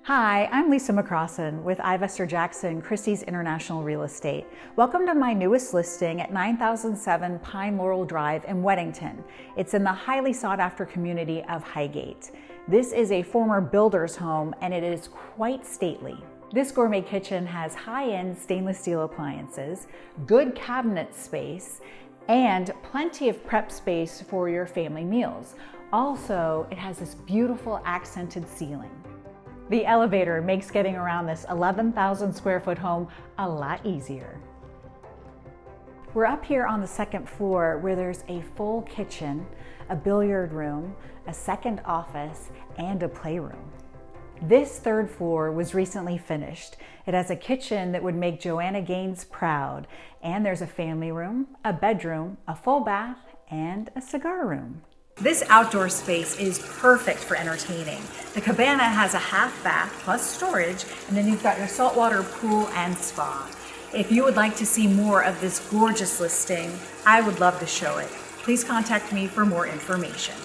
Hi, I'm Lisa McCrossan with Ivester Jackson Christie's International Real Estate. Welcome to my newest listing at 9007 Pine Laurel Drive in Weddington. It's in the highly sought after community of Highgate. This is a former builder's home and it is quite stately. This gourmet kitchen has high-end stainless steel appliances, good cabinet space, and plenty of prep space for your family meals. Also, it has this beautiful accented ceiling. The elevator makes getting around this 11,000 square foot home a lot easier. We're up here on the second floor where there's a full kitchen, a billiard room, a second office, and a playroom. This third floor was recently finished. It has a kitchen that would make Joanna Gaines proud, and there's a family room, a bedroom, a full bath, and a cigar room. This outdoor space is perfect for entertaining. The cabana has a half bath plus storage, and then you've got your saltwater pool and spa. If you would like to see more of this gorgeous listing, I would love to show it. Please contact me for more information.